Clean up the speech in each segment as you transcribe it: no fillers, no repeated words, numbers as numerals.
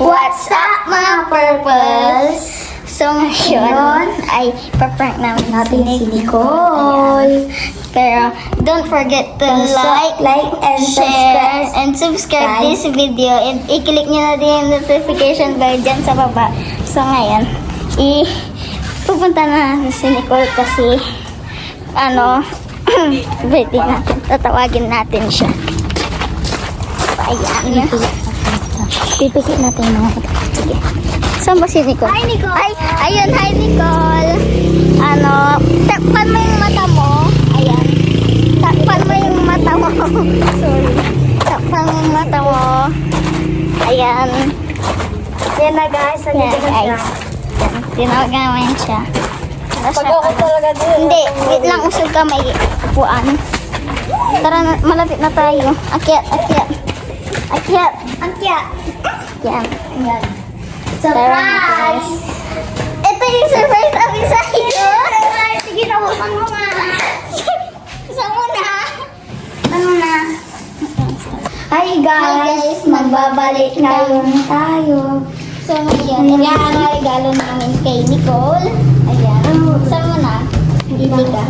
What's up mga purples? So ngayon ay paprank namin si Nicole. Pero don't forget to like and share and subscribe this video and i-click nyo na din yung notification bell dyan sa baba. So ngayon, pupunta na natin si Nicole kasi birthday natin. Tatawagin natin siya. So ayan. Pipikit natin yung mga kapatid. Sige. Saan ba si Nicole? Hi, Nicole! Ay, ayun, hi, Nicole! Takpan mo yung mata mo. Ayan. Takpan mo yung mata mo. Sorry. Takpan mo yung mata mo. Ayan. Yan na guys, Yan, guys. Tinawag namin siya. Pag ako talaga din. Hindi, wait lang, usog ka, may upuan. Tara, malapit na tayo. Akyat, akyat. Akyat. Angkya. Yan. Yan. Surprise! Ito yung surprise namin sa iyo. Sige na, huwag mo nga. Saan mo na? Ano na? Hi guys, magbabalik ngayon tayo. So ngayon, ito ang regalo namin kay Nicole. Ayan. Saan mo na? Hindi ka.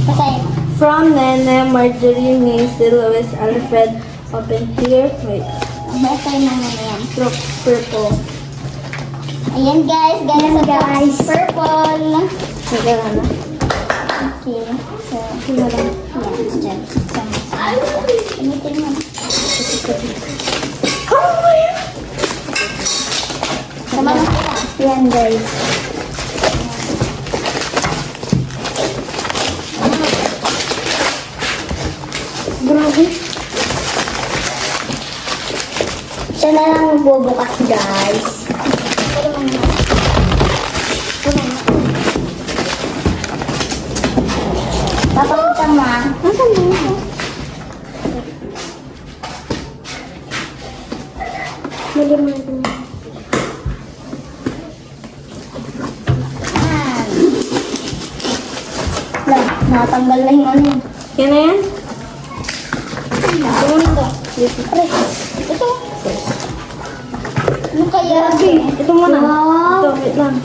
Basahin mo. From Nene, Marjorie, Macy, Louis, Alfred, open here. Wait. Basahin namin yan. Purple. Ayan guys, galing sa guys. purple. Sige na na. Okay. So, Sige na lang. yan. Diyan. Gamitin mo. Sama na sila. Yan guys. Grabe. Siya na lang magbubukas guys. Papakita mo ah. Nasaan mo ito? Mali mo ito. Yan. Lang, natanggal na yung ano yun. Yan na yan? Ito na to. Ito. Ano kaya? Ito muna. Wow. Ito, wait lang.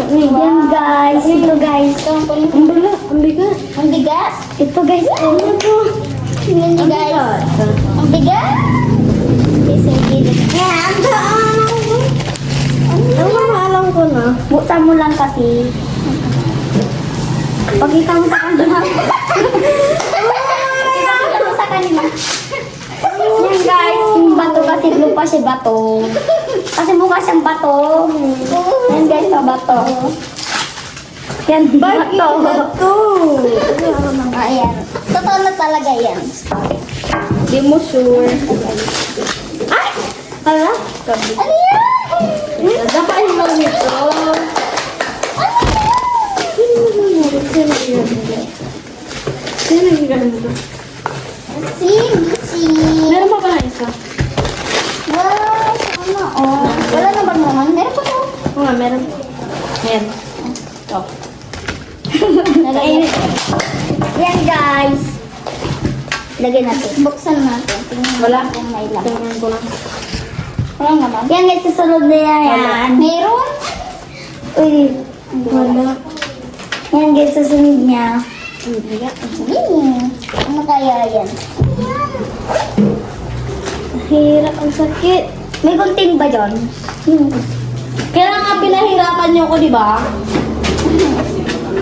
Yan guys. Ito guys. Ito ang Ang bala, ang bigat. Ang bigat. Ito guys, ano to? Tingnan niyo guys. Ang bigat. Yan, ang daan. Ang mga alam ko na. Buksan mo lang kasi. Pakita mo sa kanila. Ipakita mo sa kanila. Yan guys, yung bato kasi blue pa siya bato. Kasi mukha siyang bato. Yan guys, sa bato. Yan, bato. Ayan. Totoo na talaga yan. Di mo sure. Ay! Hala? Ano yan? Dapat mo nito. Sino yung ganito? Sim. Meron pa ba na isa? Wow, sana oh. Wala na ba naman? Meron pa to. Oo nga, meron. Meron. Ito. Nagainit. Yan guys. Lagyan natin. Buksan natin. Tingnan Wala. natin kung may laman. Tingnan ko lang. Wala naman. Yan guys, susunod na yan. Meron? Uy, wala. Yan guys, susunod niya. Sige. Ano kaya yan? Hirap, ang sakit. May contain ba dyan? Kaya nga pinahirapan niyo ko, di ba?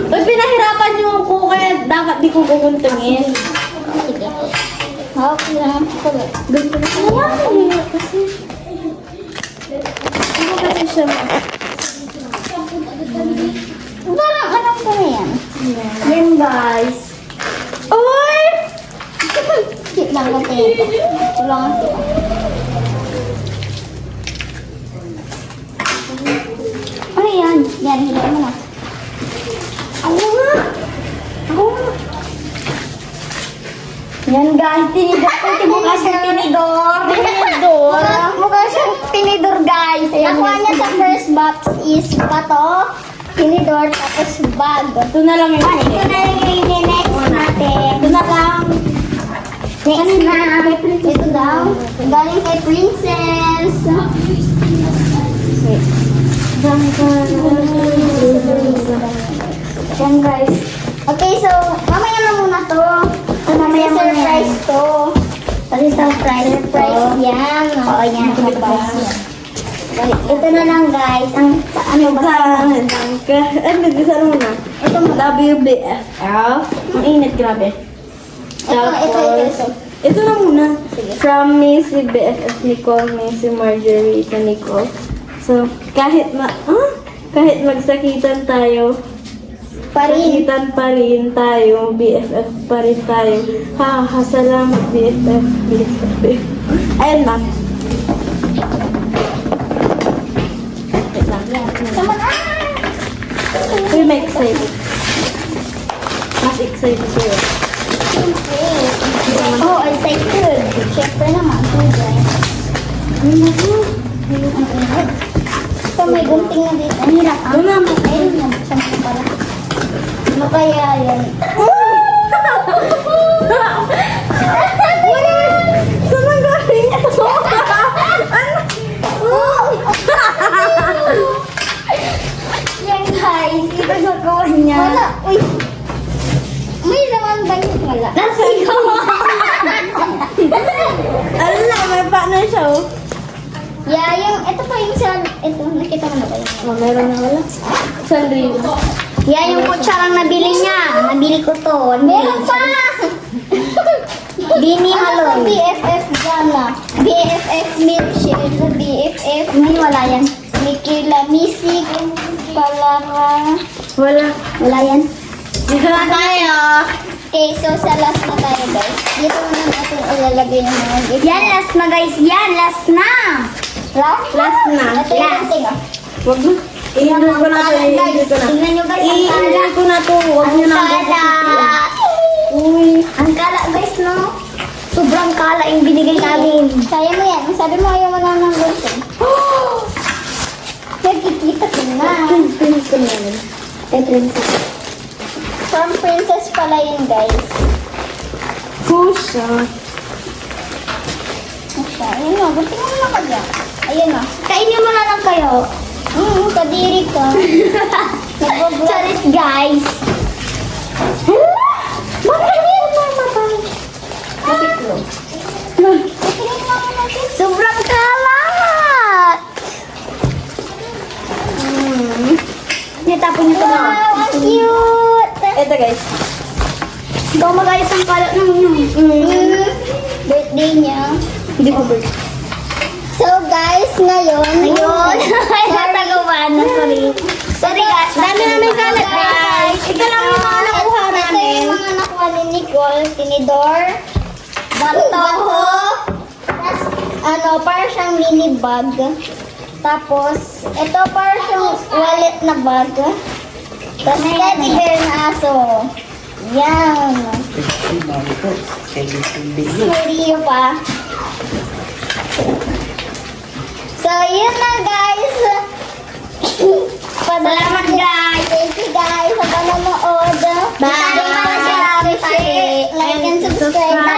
Pag pinahirapan niyo ko, kaya dapat di ko guguntungin. Sige. Hawak lang ako pala. Ganito na siya. Wala, kasi. Ano kasi siya? Parang alam ko na yan. Yan guys. Uy! Cute lang ko ito. Tulungan ko. Ano yan? Yan, hilahin mo na. Ako nga! Ako nga! Yan guys, tinidor ko. Mukha siyang tinidor. Tinidor. Mukha siyang Tinidor guys. Ayan, Nakuha guys. niya sa first box is bato, tinidor, tapos bag. Ito na lang yung Ito na yung next natin. Ito na lang. Next na. Ito daw. Galing kay Princess. guys. Yan guys. Okay, so mamaya na muna to. So, mamaya surprise to. Kasi surprise yan. Oo, yan. Ito na lang guys. Ang ano ba? Nagdisa muna. Ito mo, WBFF. Ang init, grabe. Ito. Ito na muna. From me, si BFF Nicole, me si Marjorie, ito Nicole. So, kahit magsakitan tayo, sakitan pa rin tayo, BFF pa rin tayo. Salamat BFF. Ayun na. Wait lang. Sama na! Uy, may excited. Mas excited ko yun. Oh, excited. Siyempre naman. Guys. So, may gunting na dito. Ang hirap. Ano naman? Ayun, nabuksan ko pala. Ano kaya yan? Saan ang galing ito? Yan guys, ito gagawa niya. Wala, uy. May laman ba yung wala? Nasa ikaw. Ala, may partner siya oh. Yeah, ito pa yung sa, ito, nakita mo na ba yun? Meron na wala. Sandrine. Yeah, yung kutsarang nabili niya. Nabili ko to. Meron pa! Bini Malone. BFF Gana. BFF Milkshake. BFF. Hindi, wala yan. Mikila Misik. Palara. Wala yan. Dito na tayo. Okay, so sa last na tayo guys. Dito na natin ilalagay yung mga gift. Yan, last na guys. Yan, last na. Last na. Ito yung lasing ah. Wag mo. I-handle ko na to. I-handle ko na. Tingnan nyo guys, ang kala. I-handle ko na to. Wag nyo na. Ang kala. Uy, ang kala guys, no? Sobrang kala yung binigay namin. Kaya mo yan. Sabi mo ayaw mo na ng gunting. Nagkikita ko na. Princess. From Princess pala yun, guys. Pusha. Ayun o, gunting mo na ka dyan. Ayun o. Kainin mo na lang kayo. Kadiri ka. Charis, guys. Bakit yun mamatay? Napitlo. Sobrang kalat! Natapon niyo ito na. Wow, ang cute! Ito guys. Ikaw magayos ang kalat ng birthday niya. Hindi ko birthday. So guys, ngayon. Sorry guys. Dami namin kalat guys. Ito lang yung mga nakuha Ito namin. yung mga nakuha ni Nicole. Tinidor. Batoho. Tapos, para siyang mini bag. Tapos, ito para siyang wallet na bag. Tapos, teddy bear na aso. Yan. Studio pa. So, yun na guys. Salamat guys. Thank you guys sa panonood. Bye. Like and subscribe.